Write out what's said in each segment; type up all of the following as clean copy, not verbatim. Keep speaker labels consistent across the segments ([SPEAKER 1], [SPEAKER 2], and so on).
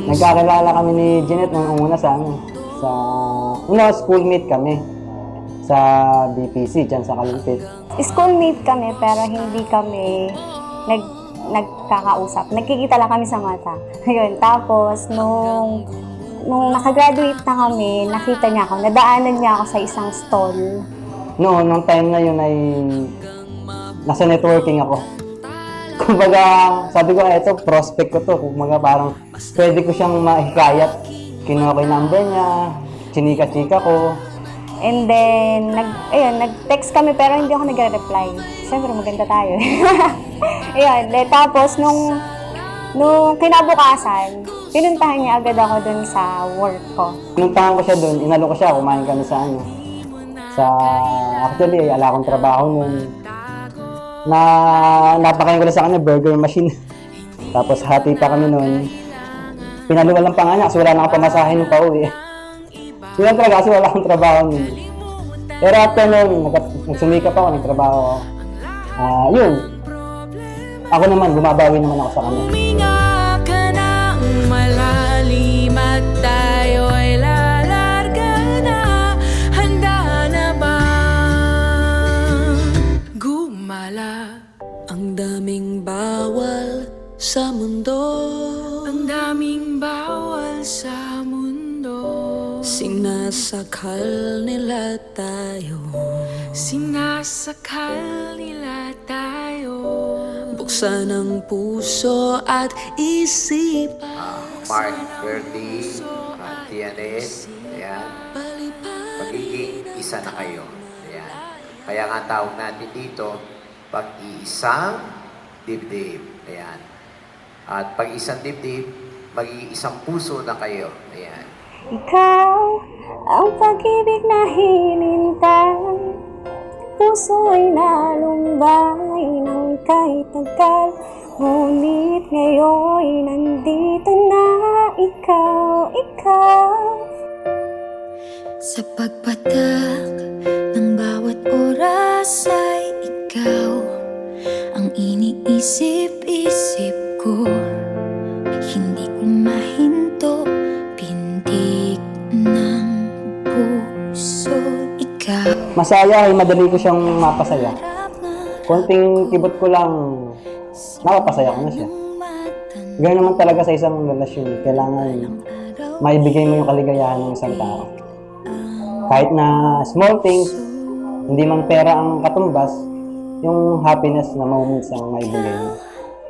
[SPEAKER 1] Nagkakilala kami ni Jeanette nung una sa schoolmate kami sa BPC, dyan sa Kalumpit.
[SPEAKER 2] Schoolmate kami pero hindi kami nagkakausap. Nagkikita lang kami sa mata. Ayun, tapos nung nakagraduate na kami, nakita niya ako, nadaanan niya ako sa isang stall.
[SPEAKER 1] Nung time na yun ay nasa networking ako. Kumbaga, sabi ko, eto, prospect ko to. Kumbaga, parang pwede ko siyang mahikayat. Kinuha ko yung number niya, chinika-chika ko.
[SPEAKER 2] And then, nag-text kami pero hindi ako nagre-reply. Siyempre, maganda tayo. Ayun, tapos nung kinabukasan, pinuntahan niya agad ako dun sa work ko.
[SPEAKER 1] Pinuntahan ko siya dun, inalo ko siya, kumain kami actually, ala akong trabaho nun. Napakain ko lang sa kanya, burger machine. Tapos hati pa kami nun. Pinaluwa lang pa nga niya kasi wala na akong pamasahin ng pauwi. Yun lang talaga kasi wala akong trabaho nun. Pero after nun, nagsumikap ako, nagtrabaho ako. Yun. Ako naman, bumabawi naman ako sa kanya.
[SPEAKER 3] Huminga ka ng malalim at tayo'y lalarga na. Handa na ba gumala? Ang daming bawal sa mundo. Ang daming bawal sa mundo. Sinasakal nila tayo. Sinasakal nila tayo. Buksan ang puso at isip.
[SPEAKER 4] Mark, Bertie, TNA, ayan. Pagiging isa na kayo. Ayan. Kaya nga tawag natin dito, pag-iisang dibdib. Ayan. At pag-isang dibdib, magiging isang puso na kayo. Ayan.
[SPEAKER 2] Ikaw ang pag-ibig na hinintay. Puso ay nalumbay ng kahit tagal. Ngunit ngayon nandito na ikaw.
[SPEAKER 3] Sa pagpatak ng bawat oras ay ikaw ang iniisip-isip ko. Hindi ko mahinto, pintig ng puso ikaw.
[SPEAKER 1] Masaya ay madali ko siyang mapasaya. Konting kibot ko lang, napapasaya ko na siya. Ganoon naman talaga sa isang relasyon, kailangan maibigay mo yung kaligayahan ng isang tao. Kahit na small things, hindi man pera ang katumbas, yung happiness na moments ang maibigay mo.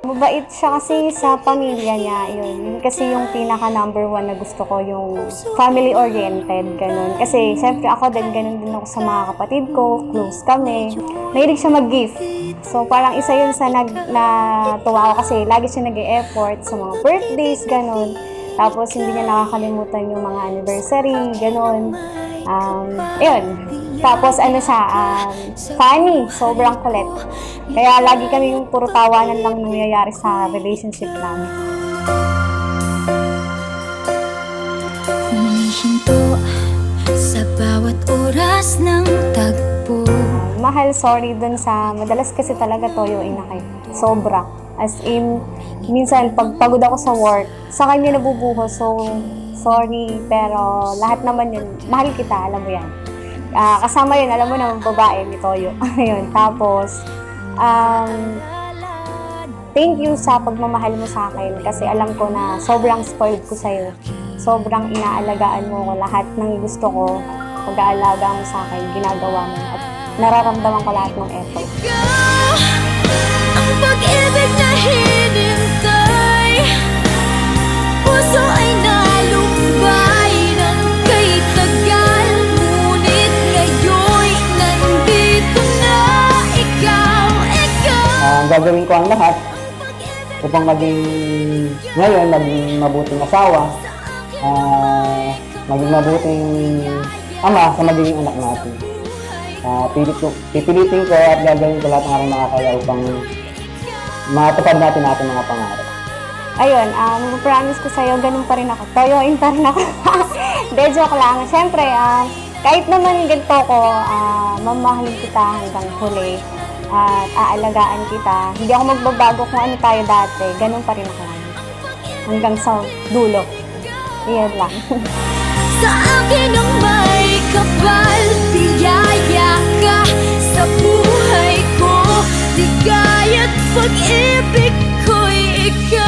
[SPEAKER 2] Mabait siya kasi sa pamilya niya, yun. Kasi yung pinaka number one na gusto ko, yung family-oriented, ganun. Kasi syempre ako ganun din ako sa mga kapatid ko, close kami. Mahilig siya mag-gift. So parang isa yun sa natuwa ko kasi lagi siya nag-e-effort sa mga birthdays, ganun. Tapos hindi niya nakakalimutan yung mga anniversary, ganun. Ayun. Tapos funny, sobrang kulit. Kaya lagi kami yung puro tawanan lang nangyayari sa relationship namin.
[SPEAKER 3] Humihinto sa bawat oras ng tagpo.
[SPEAKER 2] Mahal, sorry dun sa, madalas kasi talaga toyoin na kayo. Sobra. As in, minsan pag pagod ako sa work, sa kanya nabubuhos. So, sorry, pero lahat naman yun, mahal kita, alam mo yan. Kasama yun, alam mo na, babae ni Toyo. Ayun, tapos, thank you sa pagmamahal mo sa akin kasi alam ko na sobrang spoiled ko sa'yo. Sobrang inaalagaan mo ko lahat ng gusto ko, pag-aalaga mo sa akin, ginagawa mo. At nararamdaman ko lahat ng effort.
[SPEAKER 3] Ikaw, ang pag-ibig na hinintay. Puso ay nalumbay ng kay tagal. Ngunit ngayon nandito na ikaw.
[SPEAKER 1] Ang gagawin ko ang lahat upang maging mabuting asawa, maging mabuting ama sa magiging anak natin. Pipilitin ko at gagawin ko lahat ng aking makakaya upang matupad natin ating mga pangarap.
[SPEAKER 2] Ayun, promise ko sa'yo, ganun pa rin ako. Toyoin pa rin ako. De, joke lang. Siyempre, kahit naman ganito ko, mamahalin kita hanggang huli. At aalagaan kita. Hindi ako magbabago kung ano tayo dati. Ganun pa rin ako. hanggang sa dulo. Iyan lang.
[SPEAKER 3] Sa akin ang may kapal, biyaya ka sa buhay ko. Ligaya't pag-ibig ko'y ikaw.